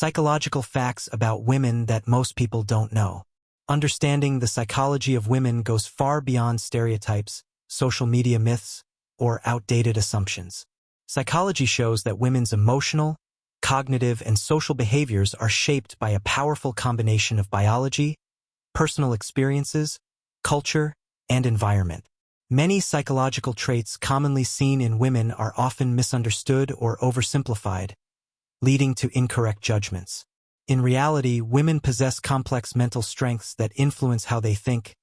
Psychological facts about women that most people don't know. Understanding the psychology of women goes far beyond stereotypes, social media myths, or outdated assumptions. Psychology shows that women's emotional, cognitive, and social behaviors are shaped by a powerful combination of biology, personal experiences, culture, and environment. Many psychological traits commonly seen in women are often misunderstood or oversimplified, leading to incorrect judgments. In reality, women possess complex mental strengths that influence how they think,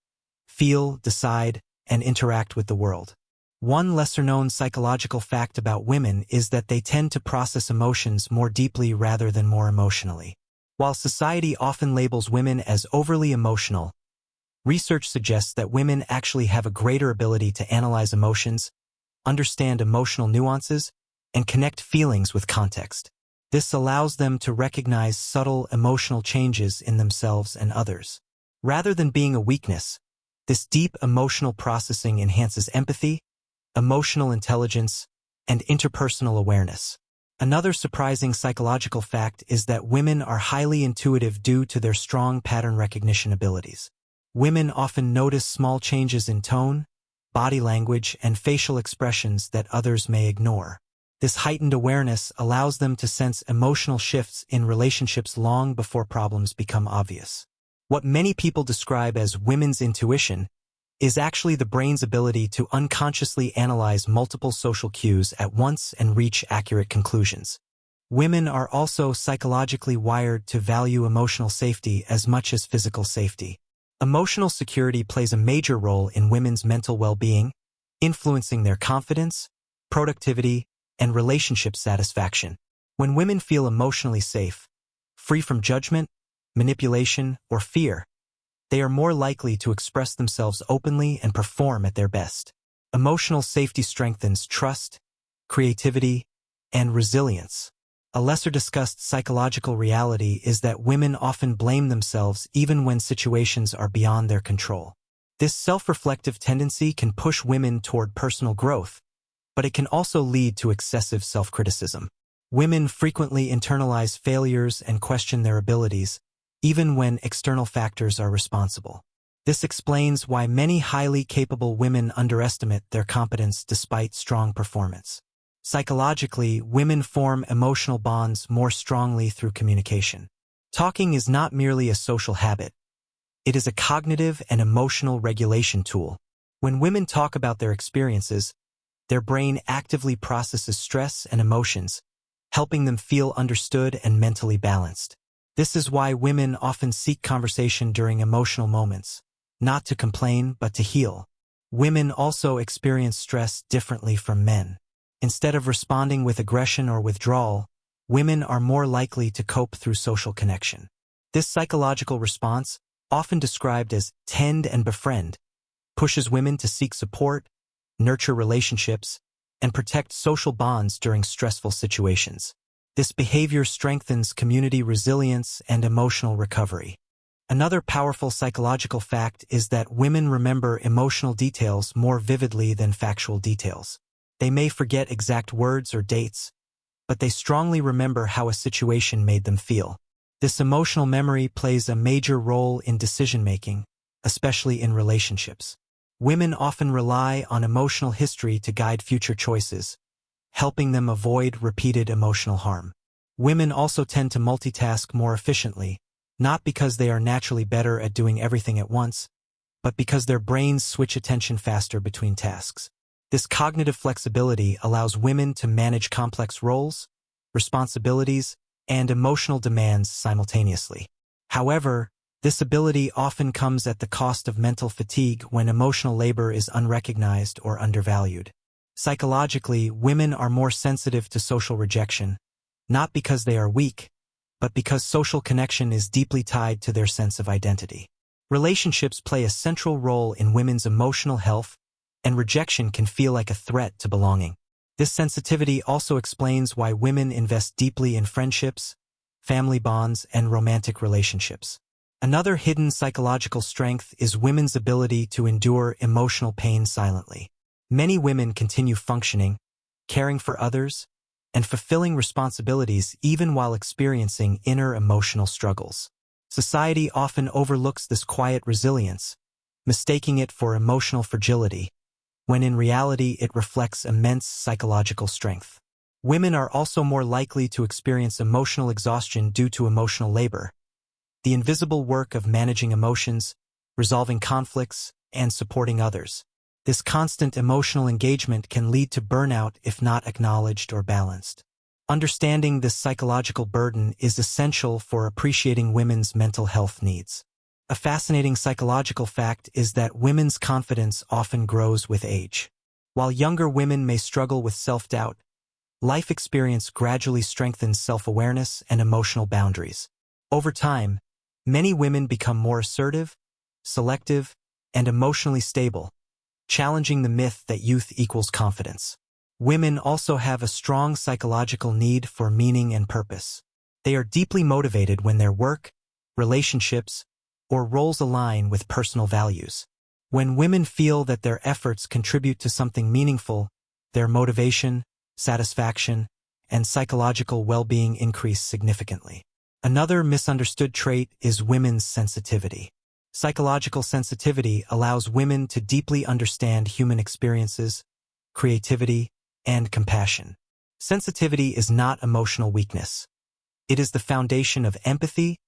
feel, decide, and interact with the world. One lesser-known psychological fact about women is that they tend to process emotions more deeply rather than more emotionally. While society often labels women as overly emotional, research suggests that women actually have a greater ability to analyze emotions, understand emotional nuances, and connect feelings with context. This allows them to recognize subtle emotional changes in themselves and others. Rather than being a weakness, this deep emotional processing enhances empathy, emotional intelligence, and interpersonal awareness. Another surprising psychological fact is that women are highly intuitive due to their strong pattern recognition abilities. Women often notice small changes in tone, body language, and facial expressions that others may ignore. This heightened awareness allows them to sense emotional shifts in relationships long before problems become obvious. What many people describe as women's intuition is actually the brain's ability to unconsciously analyze multiple social cues at once and reach accurate conclusions. Women are also psychologically wired to value emotional safety as much as physical safety. Emotional security plays a major role in women's mental well-being, influencing their confidence, productivity, and relationship satisfaction. When women feel emotionally safe, free from judgment, manipulation, or fear, they are more likely to express themselves openly and perform at their best. Emotional safety strengthens trust, creativity, and resilience. A lesser-discussed psychological reality is that women often blame themselves even when situations are beyond their control. This self-reflective tendency can push women toward personal growth, but it can also lead to excessive self-criticism. Women frequently internalize failures and question their abilities, even when external factors are responsible. This explains why many highly capable women underestimate their competence despite strong performance. Psychologically, women form emotional bonds more strongly through communication. Talking is not merely a social habit. It is a cognitive and emotional regulation tool. When women talk about their experiences, their brain actively processes stress and emotions, helping them feel understood and mentally balanced. This is why women often seek conversation during emotional moments, not to complain but to heal. Women also experience stress differently from men. Instead of responding with aggression or withdrawal, women are more likely to cope through social connection. This psychological response, often described as tend and befriend, pushes women to seek support, nurture relationships, and protect social bonds during stressful situations. This behavior strengthens community resilience and emotional recovery. Another powerful psychological fact is that women remember emotional details more vividly than factual details. They may forget exact words or dates, but they strongly remember how a situation made them feel. This emotional memory plays a major role in decision-making, especially in relationships. Women often rely on emotional history to guide future choices, helping them avoid repeated emotional harm. Women also tend to multitask more efficiently, not because they are naturally better at doing everything at once, but because their brains switch attention faster between tasks. This cognitive flexibility allows women to manage complex roles, responsibilities, and emotional demands simultaneously. However, this ability often comes at the cost of mental fatigue when emotional labor is unrecognized or undervalued. Psychologically, women are more sensitive to social rejection, not because they are weak, but because social connection is deeply tied to their sense of identity. Relationships play a central role in women's emotional health, and rejection can feel like a threat to belonging. This sensitivity also explains why women invest deeply in friendships, family bonds, and romantic relationships. Another hidden psychological strength is women's ability to endure emotional pain silently. Many women continue functioning, caring for others, and fulfilling responsibilities even while experiencing inner emotional struggles. Society often overlooks this quiet resilience, mistaking it for emotional fragility, when in reality it reflects immense psychological strength. Women are also more likely to experience emotional exhaustion due to emotional labor, the invisible work of managing emotions, resolving conflicts, and supporting others. This constant emotional engagement can lead to burnout if not acknowledged or balanced. Understanding this psychological burden is essential for appreciating women's mental health needs. A fascinating psychological fact is that women's confidence often grows with age. While younger women may struggle with self-doubt, life experience gradually strengthens self-awareness and emotional boundaries. Over time, many women become more assertive, selective, and emotionally stable, challenging the myth that youth equals confidence. Women also have a strong psychological need for meaning and purpose. They are deeply motivated when their work, relationships, or roles align with personal values. When women feel that their efforts contribute to something meaningful, their motivation, satisfaction, and psychological well-being increase significantly. Another misunderstood trait is women's sensitivity. Psychological sensitivity allows women to deeply understand human experiences, creativity, and compassion. Sensitivity is not emotional weakness. It is the foundation of empathy,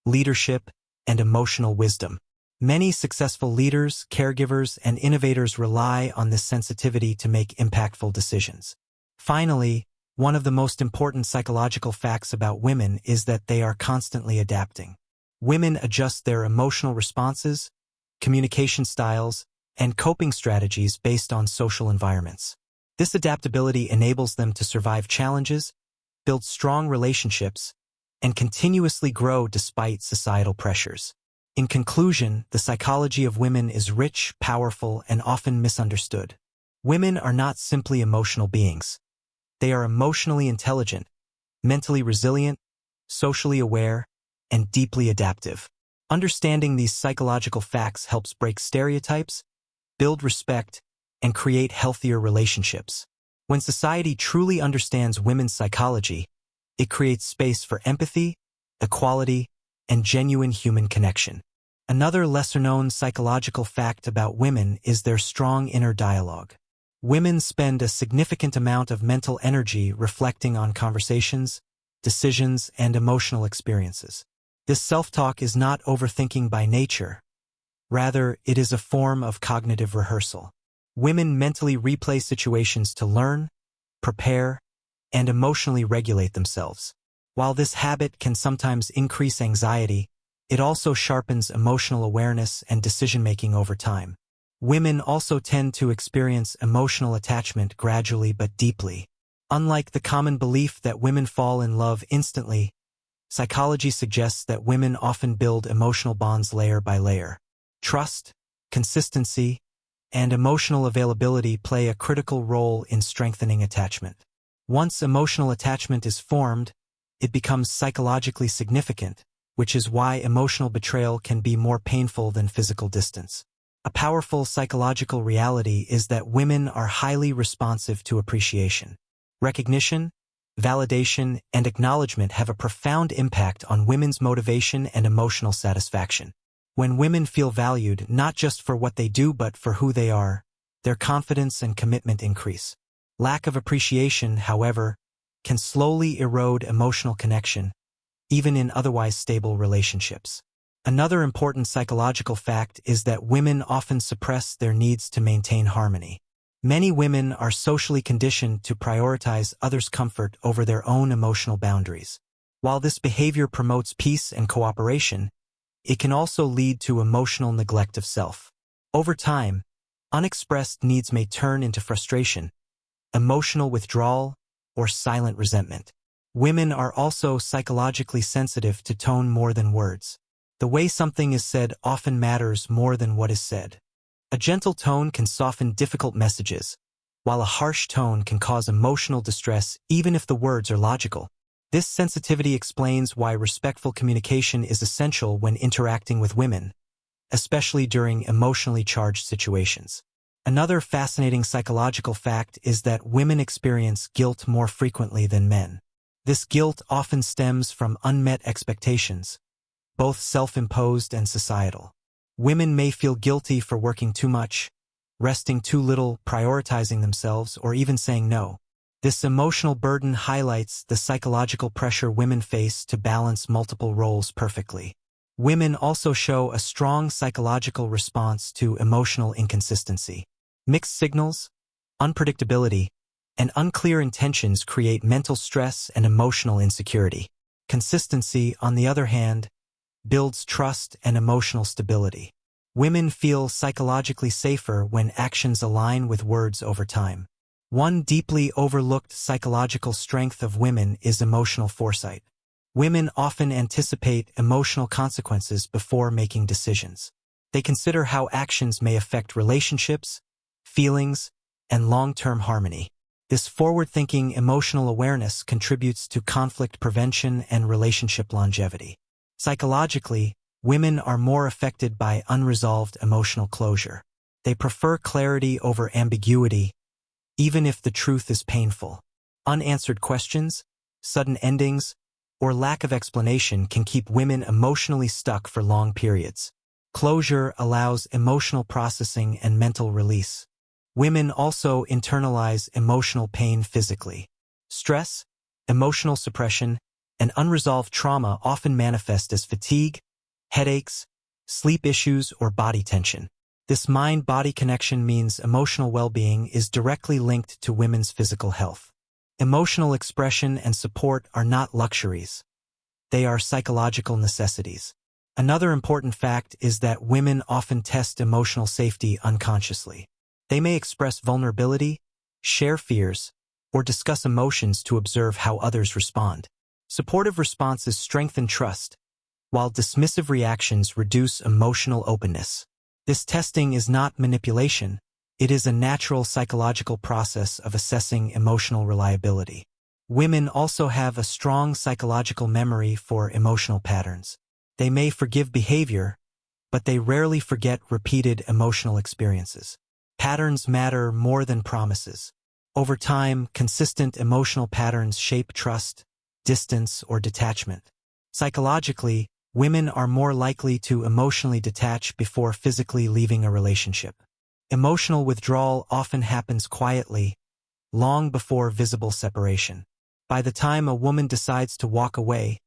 leadership, and emotional wisdom. Many successful leaders, caregivers, and innovators rely on this sensitivity to make impactful decisions. Finally, one of the most important psychological facts about women is that they are constantly adapting. Women adjust their emotional responses, communication styles, and coping strategies based on social environments. This adaptability enables them to survive challenges, build strong relationships, and continuously grow despite societal pressures. In conclusion, the psychology of women is rich, powerful, and often misunderstood. Women are not simply emotional beings. They are emotionally intelligent, mentally resilient, socially aware, and deeply adaptive. Understanding these psychological facts helps break stereotypes, build respect, and create healthier relationships. When society truly understands women's psychology, it creates space for empathy, equality, and genuine human connection. Another lesser-known psychological fact about women is their strong inner dialogue. Women spend a significant amount of mental energy reflecting on conversations, decisions, and emotional experiences. This self-talk is not overthinking by nature. Rather, it is a form of cognitive rehearsal. Women mentally replay situations to learn, prepare, and emotionally regulate themselves. While this habit can sometimes increase anxiety, it also sharpens emotional awareness and decision-making over time. Women also tend to experience emotional attachment gradually but deeply. Unlike the common belief that women fall in love instantly, psychology suggests that women often build emotional bonds layer by layer. Trust, consistency, and emotional availability play a critical role in strengthening attachment. Once emotional attachment is formed, it becomes psychologically significant, which is why emotional betrayal can be more painful than physical distance. A powerful psychological reality is that women are highly responsive to appreciation. Recognition, validation, and acknowledgement have a profound impact on women's motivation and emotional satisfaction. When women feel valued not just for what they do but for who they are, their confidence and commitment increase. Lack of appreciation, however, can slowly erode emotional connection, even in otherwise stable relationships. Another important psychological fact is that women often suppress their needs to maintain harmony. Many women are socially conditioned to prioritize others' comfort over their own emotional boundaries. While this behavior promotes peace and cooperation, it can also lead to emotional neglect of self. Over time, unexpressed needs may turn into frustration, emotional withdrawal, or silent resentment. Women are also psychologically sensitive to tone more than words. The way something is said often matters more than what is said. A gentle tone can soften difficult messages, while a harsh tone can cause emotional distress even if the words are logical. This sensitivity explains why respectful communication is essential when interacting with women, especially during emotionally charged situations. Another fascinating psychological fact is that women experience guilt more frequently than men. This guilt often stems from unmet expectations, both self-imposed and societal. Women may feel guilty for working too much, resting too little, prioritizing themselves, or even saying no. This emotional burden highlights the psychological pressure women face to balance multiple roles perfectly. Women also show a strong psychological response to emotional inconsistency. Mixed signals, unpredictability, and unclear intentions create mental stress and emotional insecurity. Consistency, on the other hand, builds trust and emotional stability. Women feel psychologically safer when actions align with words over time. One deeply overlooked psychological strength of women is emotional foresight. Women often anticipate emotional consequences before making decisions. They consider how actions may affect relationships, feelings, and long-term harmony. This forward-thinking emotional awareness contributes to conflict prevention and relationship longevity. Psychologically, women are more affected by unresolved emotional closure. They prefer clarity over ambiguity, even if the truth is painful. Unanswered questions, sudden endings, or lack of explanation can keep women emotionally stuck for long periods. Closure allows emotional processing and mental release. Women also internalize emotional pain physically. Stress, emotional suppression, and unresolved trauma often manifest as fatigue, headaches, sleep issues, or body tension. This mind-body connection means emotional well-being is directly linked to women's physical health. Emotional expression and support are not luxuries. They are psychological necessities. Another important fact is that women often test emotional safety unconsciously. They may express vulnerability, share fears, or discuss emotions to observe how others respond. Supportive responses strengthen trust, while dismissive reactions reduce emotional openness. This testing is not manipulation. It is a natural psychological process of assessing emotional reliability. Women also have a strong psychological memory for emotional patterns. They may forgive behavior, but they rarely forget repeated emotional experiences. Patterns matter more than promises. Over time, consistent emotional patterns shape trust, distance, or detachment. Psychologically, women are more likely to emotionally detach before physically leaving a relationship. Emotional withdrawal often happens quietly, long before visible separation. By the time a woman decides to walk away,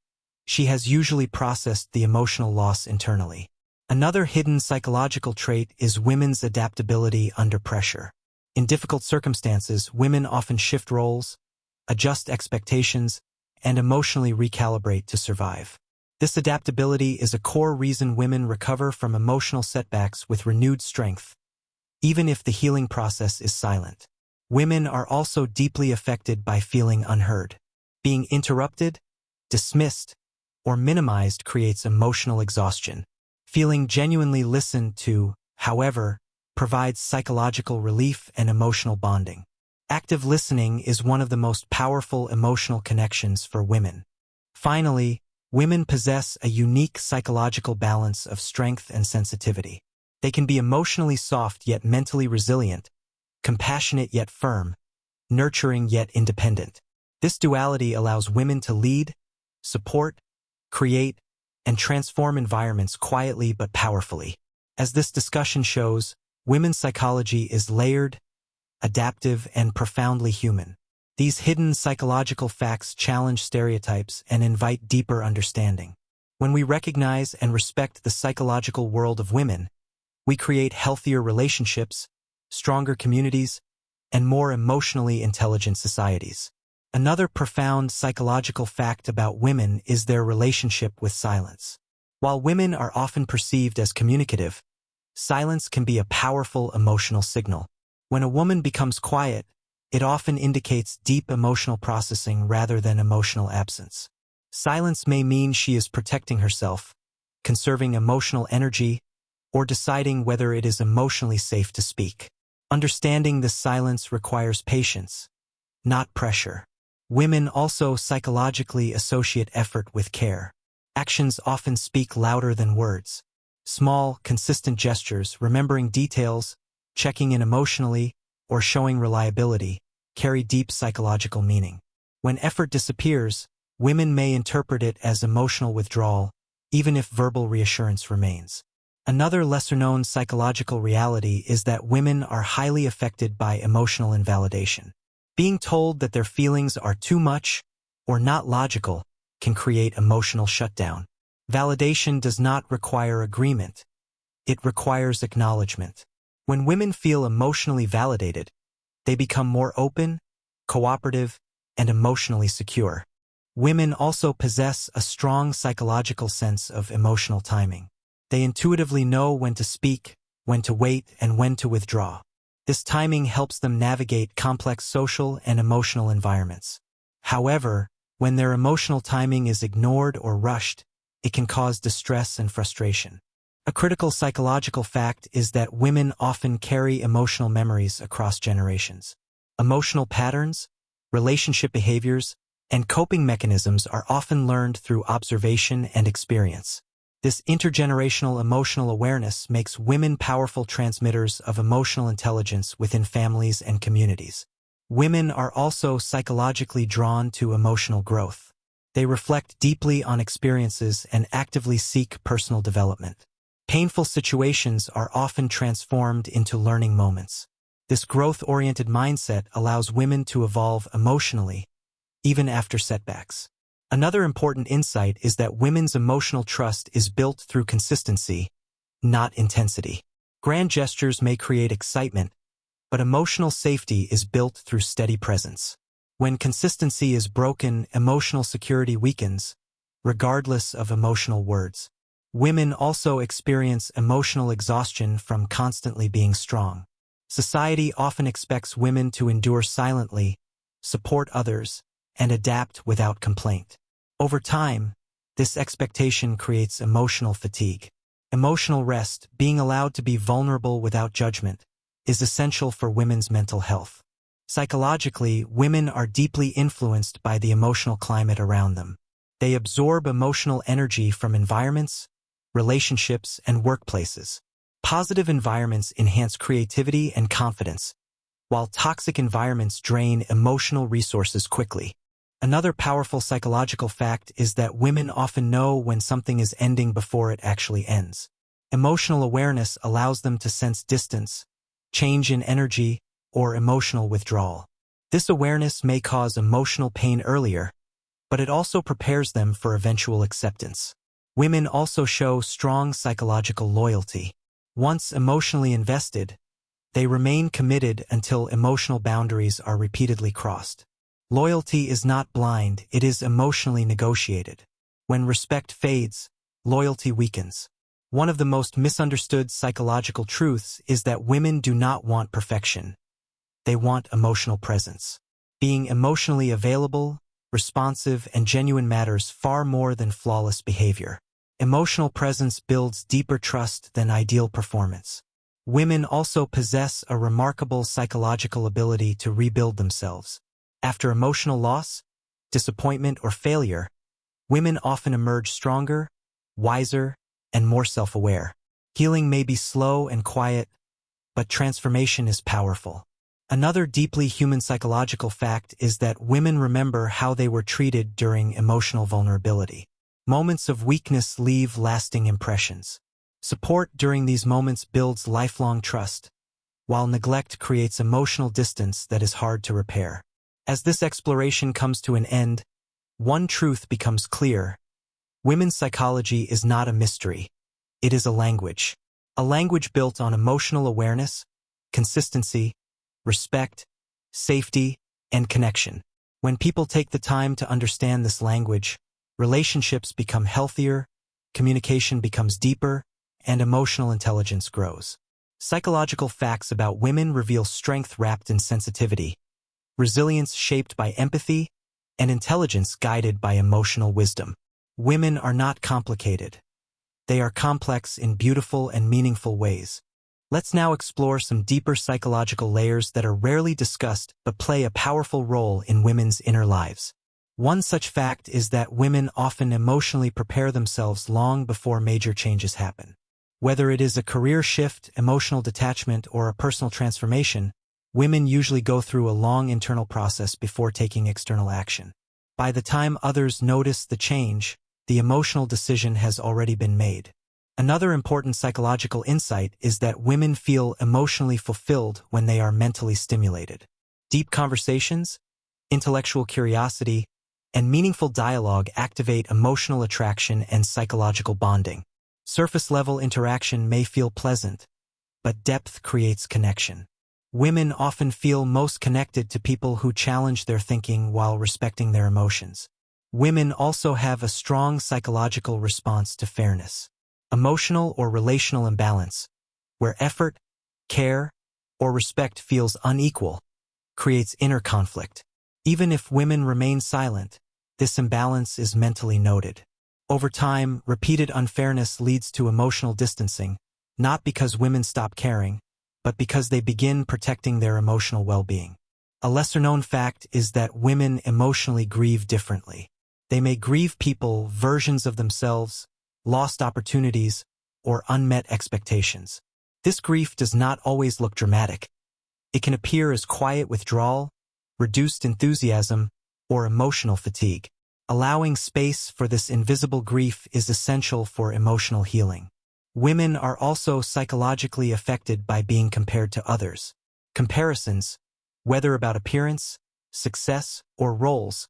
she has usually processed the emotional loss internally. Another hidden psychological trait is women's adaptability under pressure. In difficult circumstances, women often shift roles, adjust expectations, and emotionally recalibrate to survive. This adaptability is a core reason women recover from emotional setbacks with renewed strength, even if the healing process is silent. Women are also deeply affected by feeling unheard. Being interrupted, dismissed, or minimized creates emotional exhaustion. Feeling genuinely listened to, however, provides psychological relief and emotional bonding. Active listening is one of the most powerful emotional connections for women. Finally, women possess a unique psychological balance of strength and sensitivity. They can be emotionally soft yet mentally resilient, compassionate yet firm, nurturing yet independent. This duality allows women to lead, support, create, and transform environments quietly but powerfully. As this discussion shows, women's psychology is layered, adaptive, and profoundly human. These hidden psychological facts challenge stereotypes and invite deeper understanding. When we recognize and respect the psychological world of women, we create healthier relationships, stronger communities, and more emotionally intelligent societies. Another profound psychological fact about women is their relationship with silence. While women are often perceived as communicative, silence can be a powerful emotional signal. When a woman becomes quiet, it often indicates deep emotional processing rather than emotional absence. Silence may mean she is protecting herself, conserving emotional energy, or deciding whether it is emotionally safe to speak. Understanding this silence requires patience, not pressure. Women also psychologically associate effort with care. Actions often speak louder than words. Small, consistent gestures, remembering details, checking in emotionally, or showing reliability carry deep psychological meaning. When effort disappears, women may interpret it as emotional withdrawal, even if verbal reassurance remains. Another lesser-known psychological reality is that women are highly affected by emotional invalidation. Being told that their feelings are too much or not logical can create emotional shutdown. Validation does not require agreement. It requires acknowledgement. When women feel emotionally validated, they become more open, cooperative, and emotionally secure. Women also possess a strong psychological sense of emotional timing. They intuitively know when to speak, when to wait, and when to withdraw. This timing helps them navigate complex social and emotional environments. However, when their emotional timing is ignored or rushed, it can cause distress and frustration. A critical psychological fact is that women often carry emotional memories across generations. Emotional patterns, relationship behaviors, and coping mechanisms are often learned through observation and experience. This intergenerational emotional awareness makes women powerful transmitters of emotional intelligence within families and communities. Women are also psychologically drawn to emotional growth. They reflect deeply on experiences and actively seek personal development. Painful situations are often transformed into learning moments. This growth-oriented mindset allows women to evolve emotionally, even after setbacks. Another important insight is that women's emotional trust is built through consistency, not intensity. Grand gestures may create excitement, but emotional safety is built through steady presence. When consistency is broken, emotional security weakens, regardless of emotional words. Women also experience emotional exhaustion from constantly being strong. Society often expects women to endure silently, support others, and adapt without complaint. Over time, this expectation creates emotional fatigue. Emotional rest, being allowed to be vulnerable without judgment, is essential for women's mental health. Psychologically, women are deeply influenced by the emotional climate around them. They absorb emotional energy from environments, relationships, and workplaces. Positive environments enhance creativity and confidence, while toxic environments drain emotional resources quickly. Another powerful psychological fact is that women often know when something is ending before it actually ends. Emotional awareness allows them to sense distance, change in energy, or emotional withdrawal. This awareness may cause emotional pain earlier, but it also prepares them for eventual acceptance. Women also show strong psychological loyalty. Once emotionally invested, they remain committed until emotional boundaries are repeatedly crossed. Loyalty is not blind, it is emotionally negotiated. When respect fades, loyalty weakens. One of the most misunderstood psychological truths is that women do not want perfection. They want emotional presence. Being emotionally available, responsive, and genuine matters far more than flawless behavior. Emotional presence builds deeper trust than ideal performance. Women also possess a remarkable psychological ability to rebuild themselves. After emotional loss, disappointment, or failure, women often emerge stronger, wiser, and more self-aware. Healing may be slow and quiet, but transformation is powerful. Another deeply human psychological fact is that women remember how they were treated during emotional vulnerability. Moments of weakness leave lasting impressions. Support during these moments builds lifelong trust, while neglect creates emotional distance that is hard to repair. As this exploration comes to an end, one truth becomes clear. Women's psychology is not a mystery. It is a language. A language built on emotional awareness, consistency, respect, safety, and connection. When people take the time to understand this language, relationships become healthier, communication becomes deeper, and emotional intelligence grows. Psychological facts about women reveal strength wrapped in sensitivity, resilience shaped by empathy, and intelligence guided by emotional wisdom. Women are not complicated. They are complex in beautiful and meaningful ways. Let's now explore some deeper psychological layers that are rarely discussed but play a powerful role in women's inner lives. One such fact is that women often emotionally prepare themselves long before major changes happen. Whether it is a career shift, emotional detachment, or a personal transformation, women usually go through a long internal process before taking external action. By the time others notice the change, the emotional decision has already been made. Another important psychological insight is that women feel emotionally fulfilled when they are mentally stimulated. Deep conversations, intellectual curiosity, and meaningful dialogue activate emotional attraction and psychological bonding. Surface-level interaction may feel pleasant, but depth creates connection. Women often feel most connected to people who challenge their thinking while respecting their emotions. Women also have a strong psychological response to fairness. Emotional or relational imbalance, where effort, care, or respect feels unequal, creates inner conflict. Even if women remain silent, this imbalance is mentally noted. Over time, repeated unfairness leads to emotional distancing, not because women stop caring, but because they begin protecting their emotional well-being. A lesser-known fact is that women emotionally grieve differently. They may grieve people, versions of themselves, lost opportunities, or unmet expectations. This grief does not always look dramatic. It can appear as quiet withdrawal, reduced enthusiasm, or emotional fatigue. Allowing space for this invisible grief is essential for emotional healing. Women are also psychologically affected by being compared to others. Comparisons, whether about appearance, success, or roles,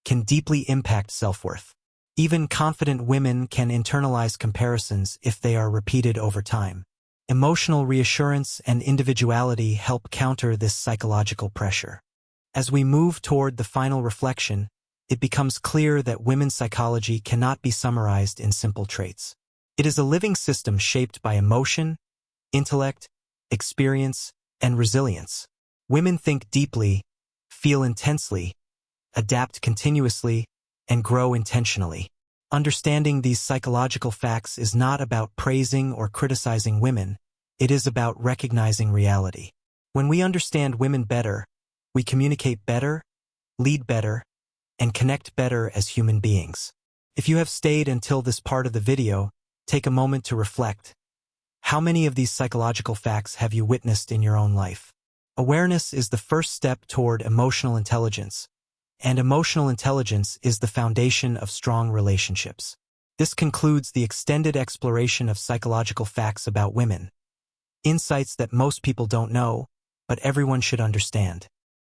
can deeply impact self-worth. Even confident women can internalize comparisons if they are repeated over time. Emotional reassurance and individuality help counter this psychological pressure. As we move toward the final reflection, it becomes clear that women's psychology cannot be summarized in simple traits. It is a living system shaped by emotion, intellect, experience, and resilience. Women think deeply, feel intensely, adapt continuously, and grow intentionally. Understanding these psychological facts is not about praising or criticizing women, it is about recognizing reality. When we understand women better, we communicate better, lead better, and connect better as human beings. If you have stayed until this part of the video, take a moment to reflect. How many of these psychological facts have you witnessed in your own life? Awareness is the first step toward emotional intelligence, and emotional intelligence is the foundation of strong relationships. This concludes the extended exploration of psychological facts about women. Insights that most people don't know, but everyone should understand.